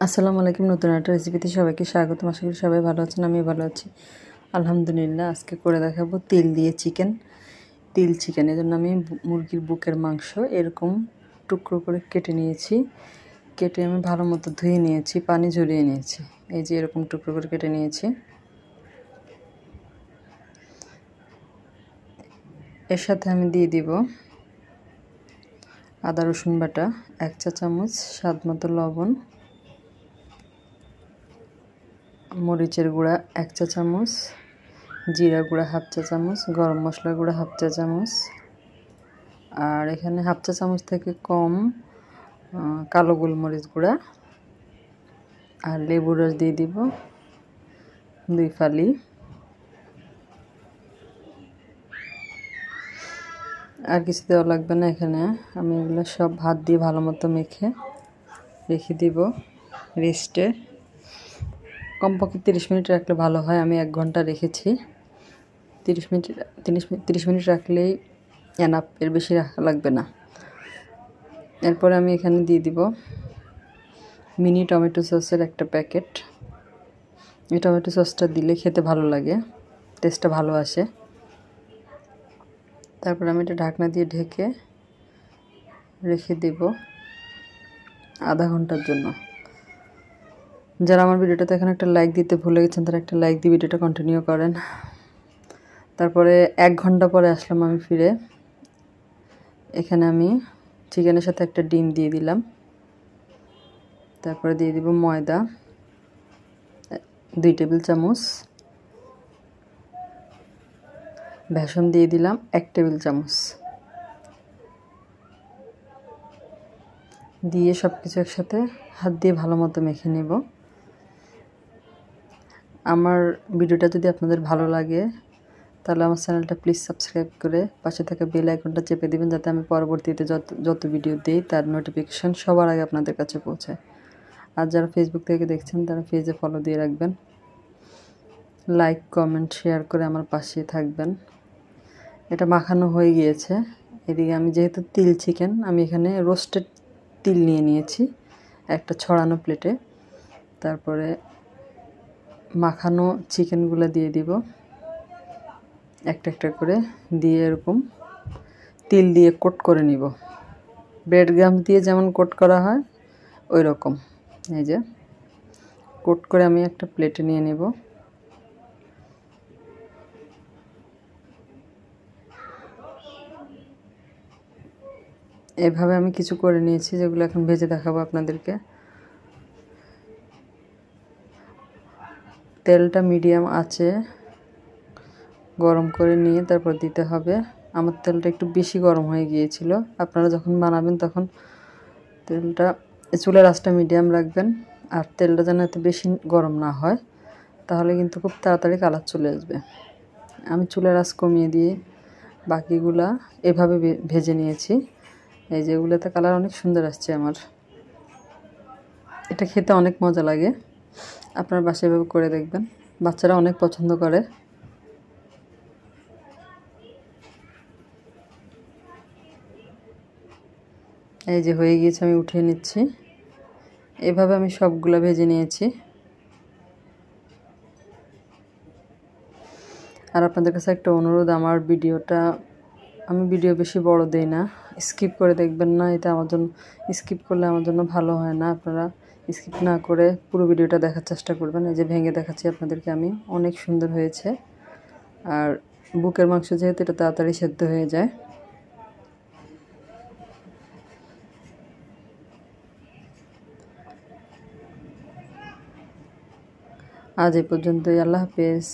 আসসালামু আলাইকুম। নতুন একটা রেসিপিতে সবাইকে স্বাগতম। আশা করি সবাই ভালো আছেন, আমি ভালো আছি আলহামদুলিল্লাহ। আজকে করে দেখাবো তিল দিয়ে চিকেন। তিল চিকেন, এই জন্য আমি মুরগির বুকের মাংস এরকম টুকরো করে কেটে নিয়েছি। কেটে আমি ভালো মতো ধুয়ে নিয়েছি, পানি ঝরিয়ে নিয়েছি। এই যে এরকম টুকরো করে কেটে নিয়েছি। এর সাথে আমি দিয়ে দিব আদা রসুন বাটা 1 চা চামচ, স্বাদ মতো লবণ, মরিচের গুঁড়া 1 চা চামচ, জিরা গুঁড়া 1/2 চা চামচ, গরম মশলা গুঁড়া 1/2 চা চামচ, আর এখানে 1/2 চা চামচ থেকে কম কালো গোলমরিচ গুঁড়া, আর লেবুর রস দিয়ে দিব 2 ফালি। আর কিছু দেওয়া লাগবে না। এখানে আমি এগুলো সব হাত দিয়ে ভালো মতো মেখে রেখে দিব রেস্টে। কমপক্ষে 30 মিনিট রাখলে ভালো হয়। আমি 1 ঘন্টা রেখেছি। 30 মিনিট রাখলেই এনাফ, এর বেশি রাখা লাগবে না। এরপরে আমি এখানে দিয়ে দিব মিনি টমেটো সসের একটা প্যাকেট। এই টমেটো সসটা দিলে খেতে ভালো লাগে, টেস্টটা ভালো আসে। তারপর আমি এটা ঢাকনা দিয়ে ঢেকে রেখে দেব আধা ঘন্টার জন্য। যারা আমার ভিডিওটাতে এখন একটা লাইক দিতে ভুলে গেছেন, তারা একটা লাইক দিয়ে ভিডিওটা কন্টিনিউ করেন। তারপরে 1 ঘন্টা পরে আসলাম আমি ফিরে। এখানে আমি চিকেনের সাথে একটা ডিম দিয়ে দিলাম। তারপরে দিয়ে দিব ময়দা 2 টেবিল চামচ, বেসন দিয়ে দিলাম 1 টেবিল চামচ, দিয়ে সব কিছু একসাথে হাত দিয়ে ভালো মতো মেখে নেব। আমার ভিডিওটা যদি আপনাদের ভালো লাগে তাহলে আমার চ্যানেলটা প্লিজ সাবস্ক্রাইব করে পাশে থাকা বেল আইকনটা চেপে দিবেন, যাতে আমি পরবর্তীতে যত ভিডিও দিই তার নোটিফিকেশন সবার আগে আপনাদের কাছে পৌঁছায়। আর যারা ফেসবুক থেকে দেখছেন তারা পেজে ফলো দিয়ে রাখবেন, লাইক কমেন্ট শেয়ার করে আমার পাশে থাকবেন। এটা মাখানো হয়ে গিয়েছে। এদিকে আমি যেহেতু তিল চিকেন, আমি এখানে রোস্টেড তিল নিয়ে নিয়েছি একটা ছড়ানো প্লেটে। তারপরে মাখানো চিকেনগুলো দিয়ে দিব একটা একটা করে, দিয়ে এরকম তিল দিয়ে কোট করে নিব। ব্রেড গাম দিয়ে যেমন কোট করা হয় ওই রকম। এই যে কোট করে আমি একটা প্লেটে নিয়ে নেব। এভাবে আমি কিছু করে নিয়েছি, যেগুলো এখন ভেজে দেখাবো আপনাদেরকে। তেলটা মিডিয়াম আঁচে গরম করে নিয়ে তারপর দিতে হবে। আমার তেলটা একটু বেশি গরম হয়ে গিয়েছিল। আপনারা যখন বানাবেন তখন তেলটা, চুলার আঁচটা মিডিয়াম রাখবেন। আর তেলটা যেন এত বেশি গরম না হয়, তাহলে কিন্তু খুব তাড়াতাড়ি কালার চলে আসবে। আমি চুলার আঁচ কমিয়ে দিয়ে বাকিগুলা এভাবে ভেজে নিয়েছি। এই যে এগুলোতে কালার অনেক সুন্দর আসছে আমার। এটা খেতে অনেক মজা লাগে। আপনার বাসায় এভাবে করে দেখবেন, বাচ্চারা অনেক পছন্দ করে। এই যে হয়ে গিয়েছে, আমি উঠিয়ে নিচ্ছি। এভাবে আমি সবগুলো ভেজে নিয়েছি। আর আপনাদের কাছে একটা অনুরোধ, আমার ভিডিওটা আমি বেশি বড় দেই না, স্কিপ করে দেখবেন না। এটা আমার জন্য, স্কিপ করলে আমার জন্য ভালো হয় না। আপনারা স্কিপ না করে পুরো ভিডিওটা দেখার চেষ্টা করবেন। এই যে ভেঙে দেখাচ্ছি আপনাদেরকে আমি, অনেক সুন্দর হয়েছে। আর বুকের মাংস যেহেতু, এটা তাড়াতাড়ি সেদ্ধ হয়ে যায়। আজ এই পর্যন্তই। আল্লাহ হাফেজ।